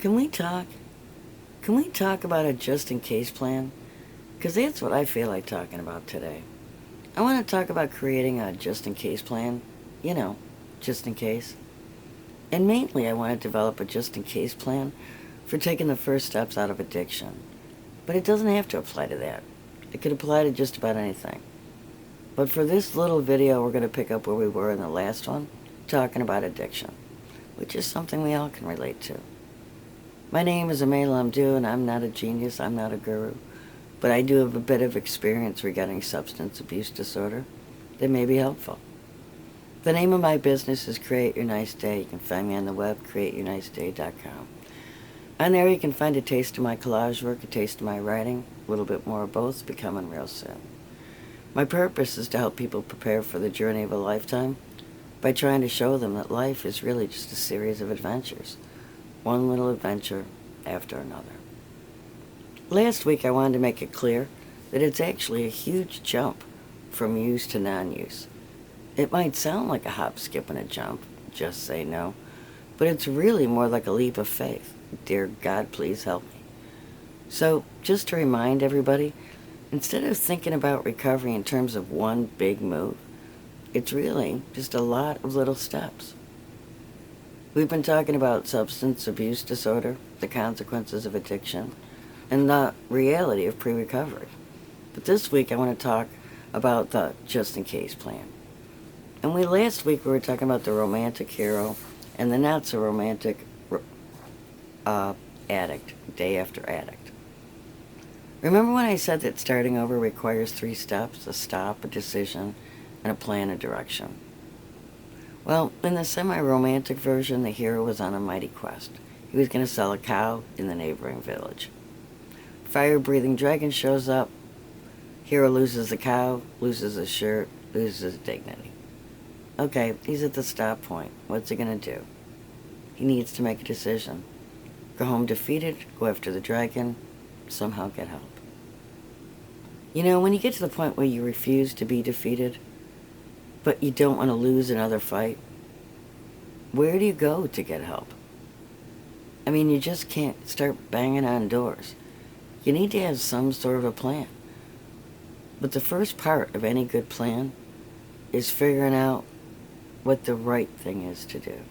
Can we talk? Can we talk about a just-in-case plan? Because that's what I feel like talking about today. I want to talk about creating a just-in-case plan. You know, just in case. And mainly I want to develop a just-in-case plan for taking the first steps out of addiction. But it doesn't have to apply to that. It could apply to just about anything. But for this little video, we're going to pick up where we were in the last one, talking about addiction, which is something we all can relate to. My name is Amayla Lamdu, and I'm not a genius, I'm not a guru, but I do have a bit of experience regarding substance abuse disorder that may be helpful. The name of my business is Create Your Nice Day. You can find me on the web, createyourniceday.com. On there you can find a taste of my collage work, a taste of my writing, a little bit more of both, becoming real soon. My purpose is to help people prepare for the journey of a lifetime by trying to show them that life is really just a series of adventures, one little adventure after another. Last week I wanted to make it clear that it's actually a huge jump from use to non-use. It might sound like a hop, skip, and a jump, just say no, but it's really more like a leap of faith. Dear God, please help me. So, just to remind everybody, instead of thinking about recovery in terms of one big move, it's really just a lot of little steps. We've been talking about substance abuse disorder, the consequences of addiction, and the reality of pre-recovery. But this week I want to talk about the just-in-case plan. And last week we were talking about the romantic hero and the not-so-romantic addict, day after addict. Remember when I said that starting over requires 3 steps, a stop, a decision, and a plan of direction? Well, in the semi-romantic version, the hero was on a mighty quest. He was going to sell a cow in the neighboring village. Fire-breathing dragon shows up. Hero loses the cow, loses his shirt, loses his dignity. Okay, he's at the stop point. What's he going to do? He needs to make a decision. Go home defeated, go after the dragon, somehow get help. You know, when you get to the point where you refuse to be defeated, but you don't want to lose another fight, where do you go to get help? I mean, you just can't start banging on doors. You need to have some sort of a plan. But the first part of any good plan is figuring out what the right thing is to do.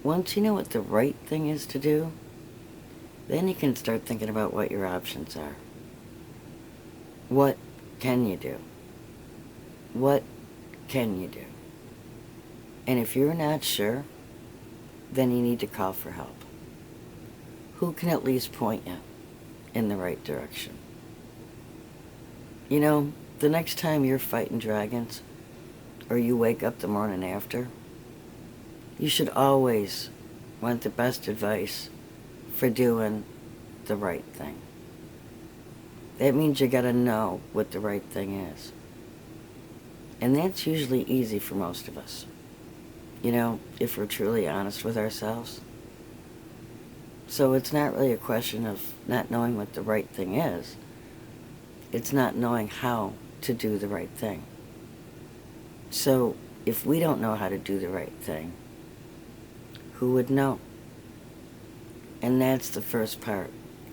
Once you know what the right thing is to do, then you can start thinking about what your options are. What can you do? What can you do? And if you're not sure, then you need to call for help. Who can at least point you in the right direction? You know, the next time you're fighting dragons, or you wake up the morning after, you should always want the best advice for doing the right thing. That means you gotta know what the right thing is. And that's usually easy for most of us. You know, if we're truly honest with ourselves. So it's not really a question of not knowing what the right thing is. It's not knowing how to do the right thing. So if we don't know how to do the right thing, who would know? And that's the first part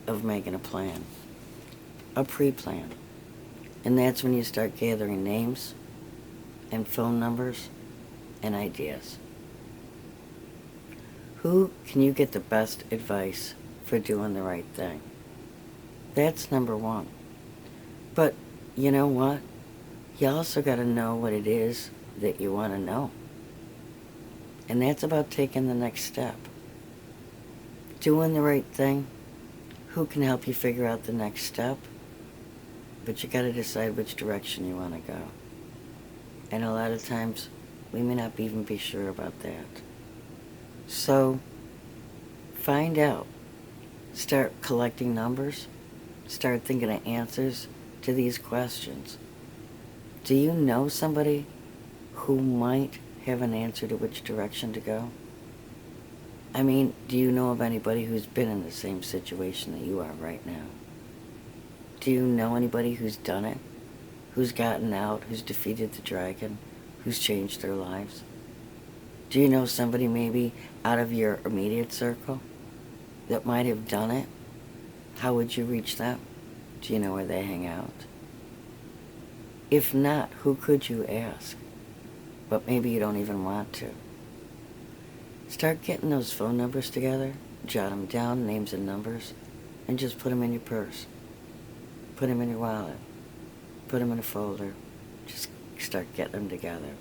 of making a plan. A pre-plan. And that's when you start gathering names and phone numbers and ideas. Who can you get the best advice for doing the right thing? That's number one. But you know what? You also got to know what it is that you want to know. And that's about taking the next step. Doing the right thing. Who can help you figure out the next step? But you got to decide which direction you want to go. And a lot of times, we may not even be sure about that. So, find out. Start collecting numbers. Start thinking of answers to these questions. Do you know somebody who might have an answer to which direction to go? I mean, do you know of anybody who's been in the same situation that you are right now? Do you know anybody who's done it? Who's gotten out, who's defeated the dragon, who's changed their lives? Do you know somebody maybe out of your immediate circle that might have done it, how would you reach them? Do you know where they hang out? If not, who could you ask? But maybe you don't even want to. Start getting those phone numbers together, jot them down, names and numbers, and just put them in your purse. Put them in your wallet. Put them in a folder. Just start getting them together.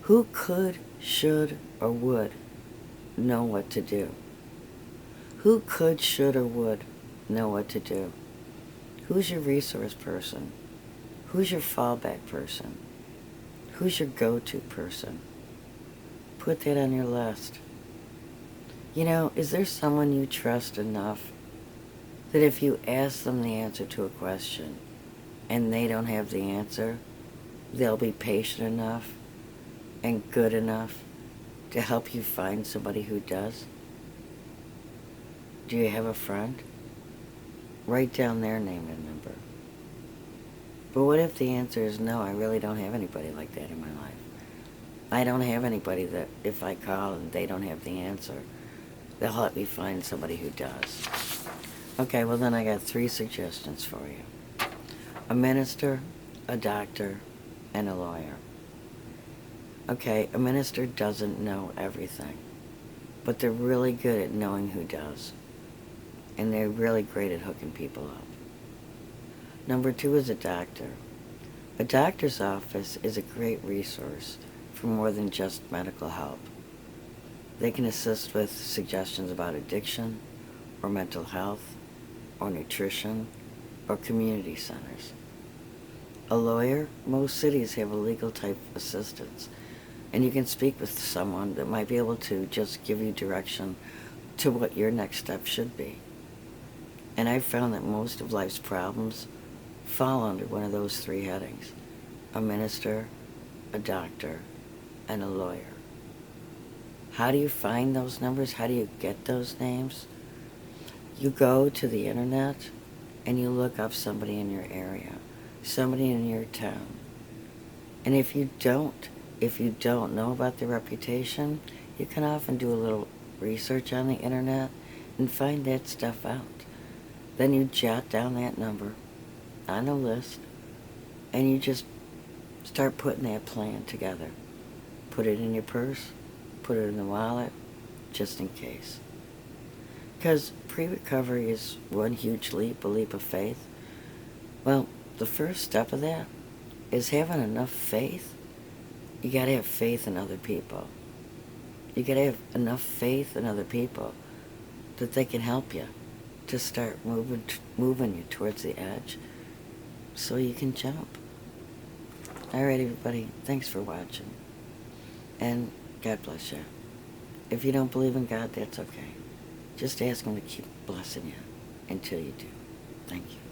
Who could, should, or would know what to do? Who could, should, or would know what to do? Who's your resource person? Who's your fallback person? Who's your go-to person? Put that on your list. You know, is there someone you trust enough that if you ask them the answer to a question and they don't have the answer, they'll be patient enough and good enough to help you find somebody who does? Do you have a friend? Write down their name and number. But what if the answer is no, I really don't have anybody like that in my life? I don't have anybody that if I call and they don't have the answer, they'll help me find somebody who does. Okay, well then I got 3 suggestions for you. A minister, a doctor, and a lawyer. Okay, a minister doesn't know everything, but they're really good at knowing who does. And they're really great at hooking people up. Number 2 is a doctor. A doctor's office is a great resource for more than just medical help. They can assist with suggestions about addiction, or mental health, or nutrition, or community centers. A lawyer, most cities have a legal type assistance, and you can speak with someone that might be able to just give you direction to what your next step should be. And I've found that most of life's problems fall under one of those 3 headings: a minister, a doctor, and a lawyer. How do you find those numbers? How do you get those names? You go to the internet and you look up somebody in your area, somebody in your town. And if you don't know about their reputation, you can often do a little research on the internet and find that stuff out. Then you jot down that number on a list and you just start putting that plan together. Put it in your purse, put it in the wallet, just in case. Because pre-recovery is one huge leap, a leap of faith. Well, the first step of that is having enough faith. You gotta have faith in other people. You gotta have enough faith in other people that they can help you to start moving you towards the edge so you can jump. All right, everybody, thanks for watching. And God bless you. If you don't believe in God, that's okay. Just ask Him to keep blessing you until you do. Thank you.